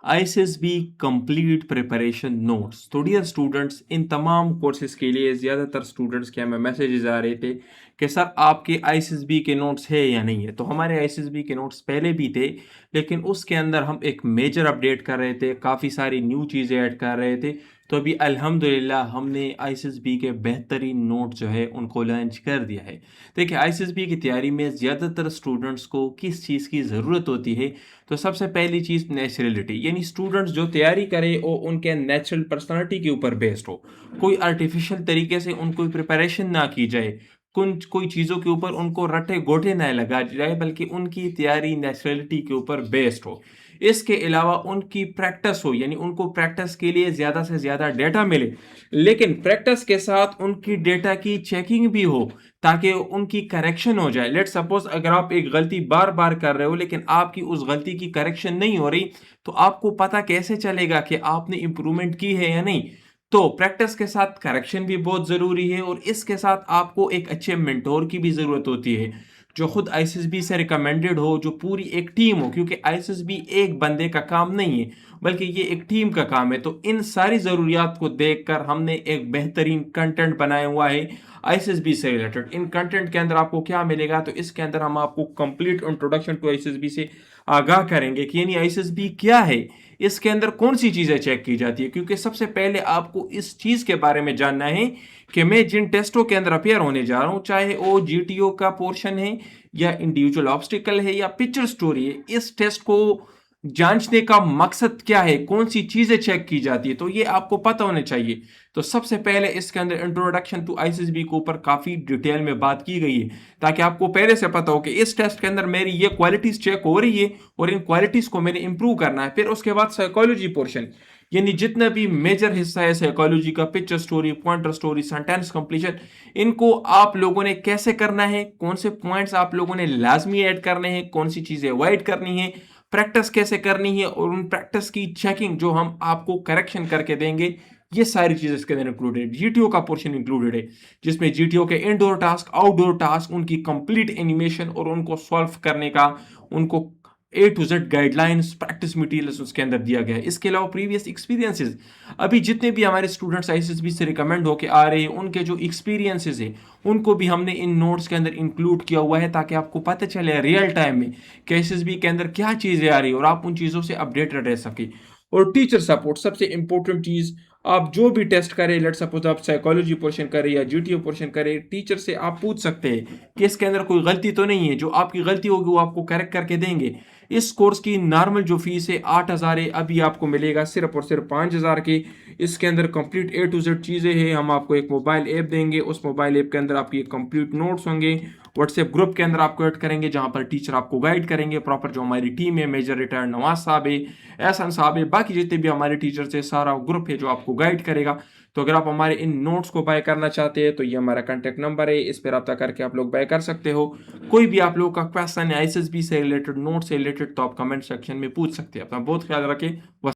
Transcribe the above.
ISSB complete preparation notes. तो dear students, इन तमाम courses के लिए ज़्यादातर स्टूडेंट्स के हमें मैसेजेस आ रहे थे कि सर आपके आईएसएसबी के नोट्स है या नहीं है। तो हमारे आईएसएसबी के नोट्स पहले भी थे, लेकिन उसके अंदर हम एक मेजर अपडेट कर रहे थे, काफ़ी सारी न्यू चीज़ें ऐड कर रहे थे। तो अभी अल्हम्दुलिल्लाह हमने आईएसएसबी के बेहतरीन नोट जो है उनको लॉन्च कर दिया है। देखिए, आईएसएसबी की तैयारी में ज़्यादातर स्टूडेंट्स को किस चीज़ की ज़रूरत होती है। तो सबसे पहली चीज़ नेचुरलिटी, यानी स्टूडेंट्स जो तैयारी करे वो उनके नेचुरल पर्सनालिटी के ऊपर बेस्ड हो। कोई आर्टिफिशियल तरीके से उनको प्रिपरेशन ना की जाए, कोई चीज़ों के ऊपर उनको रटे गोटे ना लगा जाए, बल्कि उनकी तैयारी नेचुरलिटी के ऊपर बेस्ड हो। इसके अलावा उनकी प्रैक्टिस हो, यानी उनको प्रैक्टिस के लिए ज़्यादा से ज़्यादा डेटा मिले, लेकिन प्रैक्टिस के साथ उनकी डेटा की चेकिंग भी हो ताकि उनकी करेक्शन हो जाए। लेट सपोज अगर आप एक गलती बार बार कर रहे हो लेकिन आपकी उस गलती की करेक्शन नहीं हो रही, तो आपको पता कैसे चलेगा कि आपने इंप्रूवमेंट की है या नहीं। तो प्रैक्टिस के साथ करेक्शन भी बहुत ज़रूरी है, और इसके साथ आपको एक अच्छे मेंटोर की भी ज़रूरत होती है जो खुद आईएसएसबी से रिकमेंडेड हो, जो पूरी एक टीम हो, क्योंकि आईएसएसबी एक बंदे का काम नहीं है बल्कि ये एक टीम का काम है। तो इन सारी ज़रूरियात को देखकर हमने एक बेहतरीन कंटेंट बनाया हुआ है आईएसएसबी से रिलेटेड। इन कंटेंट के अंदर आपको क्या मिलेगा, तो इसके अंदर हम आपको कंप्लीट इंट्रोडक्शन टू आईएसएसबी से आगाह करेंगे कि यानी आईएसएसबी क्या है, इसके अंदर कौन सी चीज़ें चेक की जाती है। क्योंकि सबसे पहले आपको इस चीज़ के बारे में जानना है कि मैं जिन टेस्टों के अंदर अपेयर होने जा रहा हूँ, चाहे वो जीटीओ का पोर्शन है या इंडिविजुअल ऑब्स्टिकल है या पिक्चर स्टोरी है, इस टेस्ट को जांचने का मकसद क्या है, कौन सी चीजें चेक की जाती है, तो ये आपको पता होना चाहिए। तो सबसे पहले इसके अंदर इंट्रोडक्शन टू आईएसएसबी के ऊपर काफी डिटेल में बात की गई है, ताकि आपको पहले से पता हो कि इस टेस्ट के अंदर मेरी ये क्वालिटीज चेक हो रही है और इन क्वालिटीज को मैंने इंप्रूव करना है। फिर उसके बाद साइकोलॉजी पोर्शन, यानी जितना भी मेजर हिस्सा है साइकोलॉजी का, picture story, pointer story, sentence completion, इनको आप लोगों ने कैसे करना है, कौन से पॉइंट्स आप लोगों ने लाजमी ऐड करने हैं, कौन सी चीजें अवॉइड करनी है, प्रैक्टिस कैसे करनी है, और उन प्रैक्टिस की चेकिंग जो हम आपको करेक्शन करके देंगे, ये सारी चीजें इसके अंदर इंक्लूडेड। जीटीओ का पोर्शन इंक्लूडेड है जिसमें जीटीओ के इनडोर टास्क, आउटडोर टास्क, उनकी कंप्लीट एनिमेशन और उनको सॉल्व करने का, उनको A to Z guidelines, practice materials उसके अंदर दिया गया है। इसके अलावा प्रीवियस एक्सपीरियंसेस, अभी जितने भी हमारे स्टूडेंट्स आईएसएसबी से रिकमेंड होके आ रहे हैं उनके जो एक्सपीरियंसेस है उनको भी हमने इन नोट्स के अंदर इंक्लूड किया हुआ है, ताकि आपको पता चले रियल टाइम में कि आईएसएसबी के अंदर क्या चीज़ें आ रही है और आप उन चीज़ों से अपडेटेड रह सके। और टीचर सपोर्ट सबसे इंपॉर्टेंट चीज़, आप जो भी टेस्ट करें, लेट सपोज आप साइकोलॉजी पोर्शन करें या जीटीओ पोर्शन करें, टीचर से आप पूछ सकते हैं कि इसके अंदर कोई गलती तो नहीं है। जो आपकी गलती होगी वो आपको करेक्ट करके देंगे। इस कोर्स की नॉर्मल जो फीस है 8,000 है, अभी आपको मिलेगा सिर्फ और सिर्फ 5,000 की। इसके अंदर कंप्लीट ए टू जेड चीज़ें हैं। हम आपको एक मोबाइल ऐप देंगे, उस मोबाइल ऐप के अंदर आपकी कंप्लीट नोट्स होंगे। व्हाट्सएप ग्रुप के अंदर आपको ऐड करेंगे जहां पर टीचर आपको गाइड करेंगे प्रॉपर। जो हमारी टीम है, मेजर रिटायर्ड नवाज साहब है, एहसन साहब है, बाकी जितने भी हमारे टीचर्स है, सारा ग्रुप है जो आपको गाइड करेगा। तो अगर आप हमारे इन नोट्स को बाय करना चाहते हैं तो ये हमारा कॉन्टैक्ट नंबर है, इस पर रब्ता करके आप लोग बाय कर सकते हो। कोई भी आप लोगों का क्वेश्चन है आईएसएसबी से रिलेटेड, नोट से रिलेटेड, तो आप कमेंट सेक्शन में पूछ सकते हैं। अपना बहुत ख्याल रखें।